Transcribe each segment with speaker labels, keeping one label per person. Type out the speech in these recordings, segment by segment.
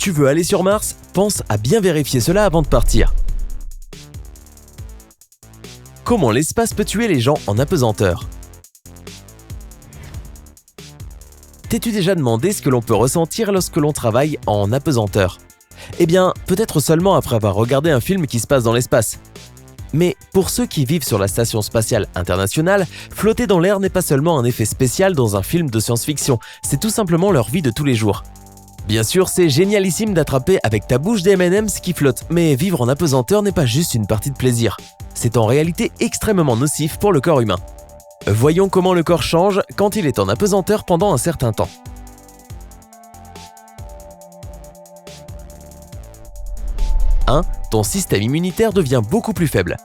Speaker 1: Tu veux aller sur Mars? Pense à bien vérifier cela avant de partir. Comment l'espace peut tuer les gens en apesanteur? T'es-tu déjà demandé ce que l'on peut ressentir lorsque l'on travaille en apesanteur? Eh bien, peut-être seulement après avoir regardé un film qui se passe dans l'espace. Mais pour ceux qui vivent sur la Station spatiale internationale, flotter dans l'air n'est pas seulement un effet spécial dans un film de science-fiction, c'est tout simplement leur vie de tous les jours. Bien sûr, c'est génialissime d'attraper avec ta bouche des M&M's qui flottent, mais vivre en apesanteur n'est pas juste une partie de plaisir. C'est en réalité extrêmement nocif pour le corps humain. Voyons comment le corps change quand il est en apesanteur pendant un certain temps. 1. Ton système immunitaire devient beaucoup plus faible.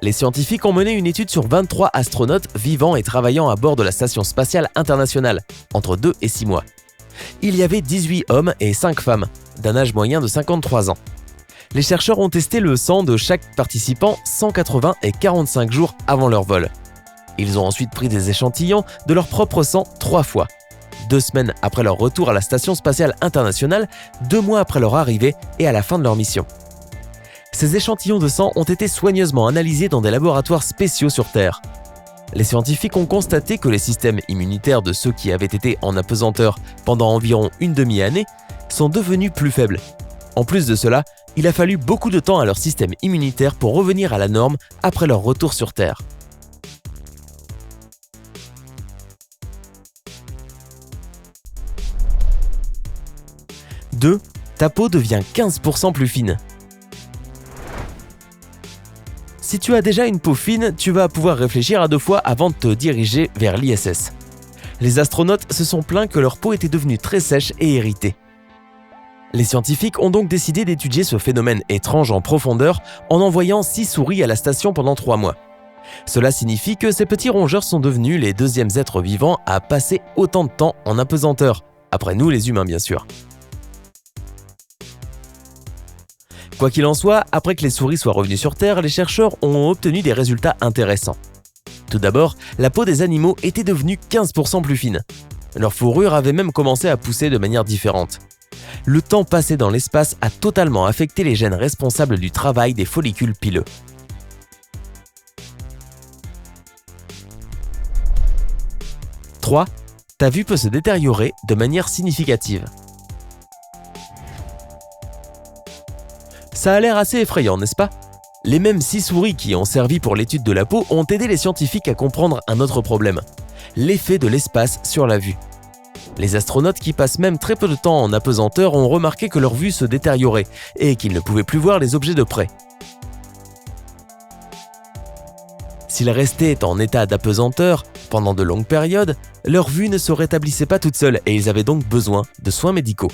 Speaker 1: Les scientifiques ont mené une étude sur 23 astronautes vivant et travaillant à bord de la Station spatiale internationale, entre 2 et 6 mois. Il y avait 18 hommes et 5 femmes, d'un âge moyen de 53 ans. Les chercheurs ont testé le sang de chaque participant 180 et 45 jours avant leur vol. Ils ont ensuite pris des échantillons de leur propre sang 3 fois. 2 semaines après leur retour à la Station spatiale internationale, 2 mois après leur arrivée et à la fin de leur mission. Ces échantillons de sang ont été soigneusement analysés dans des laboratoires spéciaux sur Terre. Les scientifiques ont constaté que les systèmes immunitaires de ceux qui avaient été en apesanteur pendant environ une demi-année sont devenus plus faibles. En plus de cela, il a fallu beaucoup de temps à leur système immunitaire pour revenir à la norme après leur retour sur Terre. « 2. Ta peau devient 15% plus fine. » Si tu as déjà une peau fine, tu vas pouvoir réfléchir à 2 fois avant de te diriger vers l'ISS. Les astronautes se sont plaints que leur peau était devenue très sèche et irritée. Les scientifiques ont donc décidé d'étudier ce phénomène étrange en profondeur en envoyant 6 souris à la station pendant 3 mois. Cela signifie que ces petits rongeurs sont devenus les deuxièmes êtres vivants à passer autant de temps en apesanteur, après nous les humains bien sûr. Quoi qu'il en soit, après que les souris soient revenues sur Terre, les chercheurs ont obtenu des résultats intéressants. Tout d'abord, la peau des animaux était devenue 15% plus fine. Leur fourrure avait même commencé à pousser de manière différente. Le temps passé dans l'espace a totalement affecté les gènes responsables du travail des follicules pileux. « 3. Ta vue peut se détériorer de manière significative. » Ça a l'air assez effrayant, n'est-ce pas? Les mêmes 6 souris qui ont servi pour l'étude de la peau ont aidé les scientifiques à comprendre un autre problème, l'effet de l'espace sur la vue. Les astronautes qui passent même très peu de temps en apesanteur ont remarqué que leur vue se détériorait et qu'ils ne pouvaient plus voir les objets de près. S'ils restaient en état d'apesanteur pendant de longues périodes, leur vue ne se rétablissait pas toute seule et ils avaient donc besoin de soins médicaux.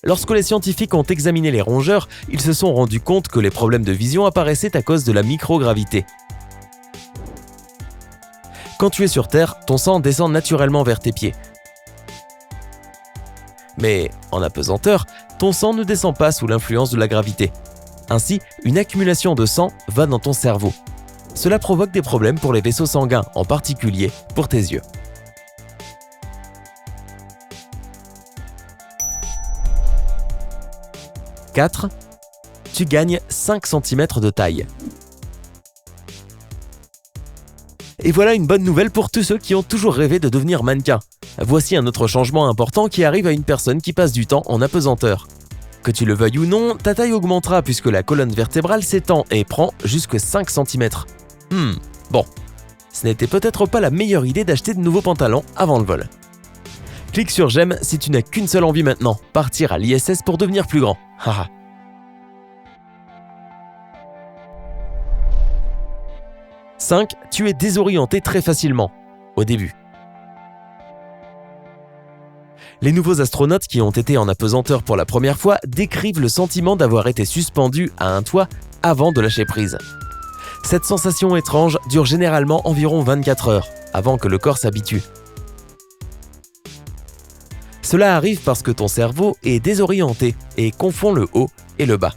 Speaker 1: Lorsque les scientifiques ont examiné les rongeurs, ils se sont rendus compte que les problèmes de vision apparaissaient à cause de la microgravité. Quand tu es sur Terre, ton sang descend naturellement vers tes pieds. Mais en apesanteur, ton sang ne descend pas sous l'influence de la gravité. Ainsi, une accumulation de sang va dans ton cerveau. Cela provoque des problèmes pour les vaisseaux sanguins, en particulier pour tes yeux. « 4. Tu gagnes 5 cm de taille. » Et voilà une bonne nouvelle pour tous ceux qui ont toujours rêvé de devenir mannequin. Voici un autre changement important qui arrive à une personne qui passe du temps en apesanteur. Que tu le veuilles ou non, ta taille augmentera puisque la colonne vertébrale s'étend et prend jusque 5 cm. Bon, ce n'était peut-être pas la meilleure idée d'acheter de nouveaux pantalons avant le vol. Clique sur j'aime si tu n'as qu'une seule envie maintenant, partir à l'ISS pour devenir plus grand. Haha. 5. Tu es désorienté très facilement, au début. Les nouveaux astronautes qui ont été en apesanteur pour la première fois décrivent le sentiment d'avoir été suspendus à un toit avant de lâcher prise. Cette sensation étrange dure généralement environ 24 heures, avant que le corps s'habitue. Cela arrive parce que ton cerveau est désorienté et confond le haut et le bas.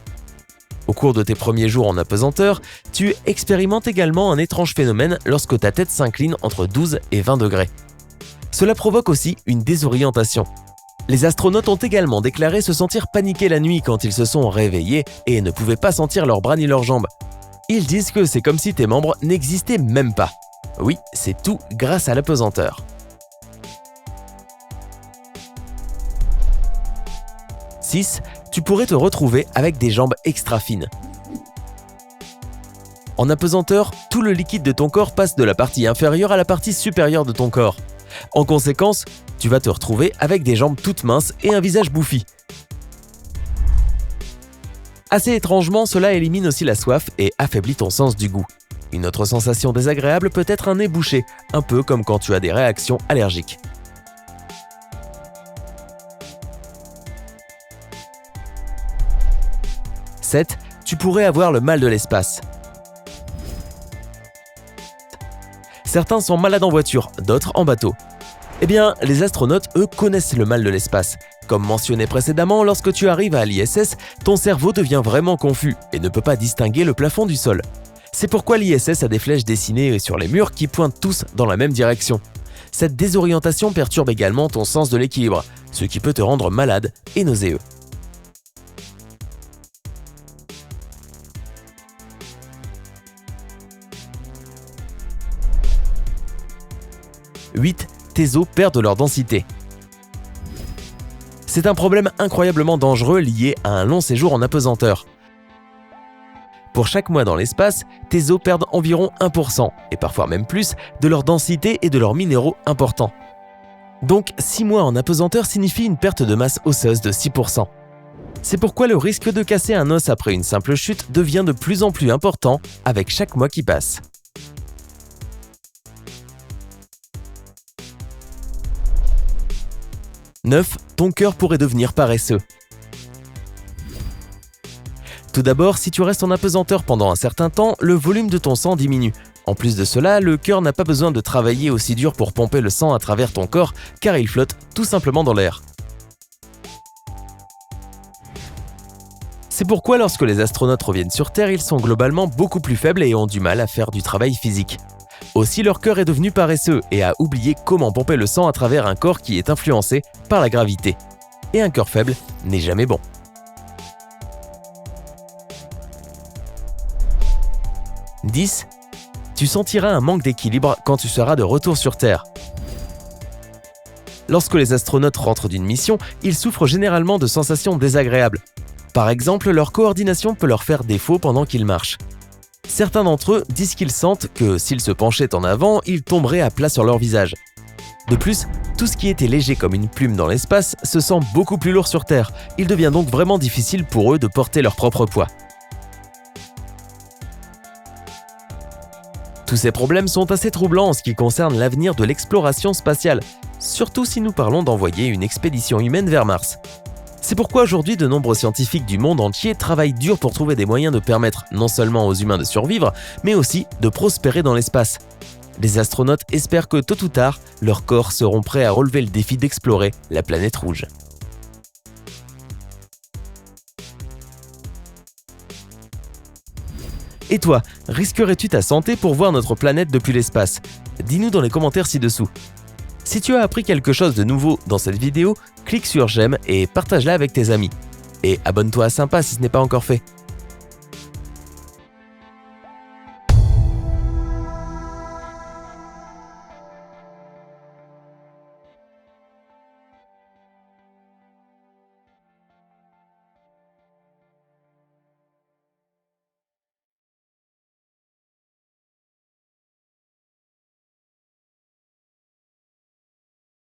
Speaker 1: Au cours de tes premiers jours en apesanteur, tu expérimentes également un étrange phénomène lorsque ta tête s'incline entre 12 et 20 degrés. Cela provoque aussi une désorientation. Les astronautes ont également déclaré se sentir paniqués la nuit quand ils se sont réveillés et ne pouvaient pas sentir leurs bras ni leurs jambes. Ils disent que c'est comme si tes membres n'existaient même pas. Oui, c'est tout grâce à l'apesanteur. 6. Tu pourrais te retrouver avec des jambes extra fines. En apesanteur, tout le liquide de ton corps passe de la partie inférieure à la partie supérieure de ton corps. En conséquence, tu vas te retrouver avec des jambes toutes minces et un visage bouffi. Assez étrangement, cela élimine aussi la soif et affaiblit ton sens du goût. Une autre sensation désagréable peut être un nez bouché, un peu comme quand tu as des réactions allergiques. « 7. Tu pourrais avoir le mal de l'espace. Certains sont malades en voiture, d'autres en bateau. Eh bien, les astronautes, eux, connaissent le mal de l'espace. Comme mentionné précédemment, lorsque tu arrives à l'ISS, ton cerveau devient vraiment confus et ne peut pas distinguer le plafond du sol. C'est pourquoi l'ISS a des flèches dessinées sur les murs qui pointent tous dans la même direction. Cette désorientation perturbe également ton sens de l'équilibre, ce qui peut te rendre malade et nauséeux. « 8. Tes os perdent leur densité. » C'est un problème incroyablement dangereux lié à un long séjour en apesanteur. Pour chaque mois dans l'espace, tes os perdent environ 1%, et parfois même plus, de leur densité et de leurs minéraux importants. Donc 6 mois en apesanteur signifie une perte de masse osseuse de 6%. C'est pourquoi le risque de casser un os après une simple chute devient de plus en plus important avec chaque mois qui passe. 9. Ton cœur pourrait devenir paresseux. Tout d'abord, si tu restes en apesanteur pendant un certain temps, le volume de ton sang diminue. En plus de cela, le cœur n'a pas besoin de travailler aussi dur pour pomper le sang à travers ton corps, car il flotte tout simplement dans l'air. C'est pourquoi lorsque les astronautes reviennent sur Terre, ils sont globalement beaucoup plus faibles et ont du mal à faire du travail physique. Aussi, leur cœur est devenu paresseux et a oublié comment pomper le sang à travers un corps qui est influencé par la gravité. Et un cœur faible n'est jamais bon. 10. Tu sentiras un manque d'équilibre quand tu seras de retour sur Terre. Lorsque les astronautes rentrent d'une mission, ils souffrent généralement de sensations désagréables. Par exemple, leur coordination peut leur faire défaut pendant qu'ils marchent. Certains d'entre eux disent qu'ils sentent que s'ils se penchaient en avant, ils tomberaient à plat sur leur visage. De plus, tout ce qui était léger comme une plume dans l'espace se sent beaucoup plus lourd sur Terre. Il devient donc vraiment difficile pour eux de porter leur propre poids. Tous ces problèmes sont assez troublants en ce qui concerne l'avenir de l'exploration spatiale, surtout si nous parlons d'envoyer une expédition humaine vers Mars. C'est pourquoi aujourd'hui de nombreux scientifiques du monde entier travaillent dur pour trouver des moyens de permettre non seulement aux humains de survivre, mais aussi de prospérer dans l'espace. Les astronautes espèrent que tôt ou tard, leurs corps seront prêts à relever le défi d'explorer la planète rouge. Et toi, risquerais-tu ta santé pour voir notre planète depuis l'espace? Dis-nous dans les commentaires ci-dessous. Si tu as appris quelque chose de nouveau dans cette vidéo, clique sur j'aime et partage-la avec tes amis. Et abonne-toi à Sympa si ce n'est pas encore fait.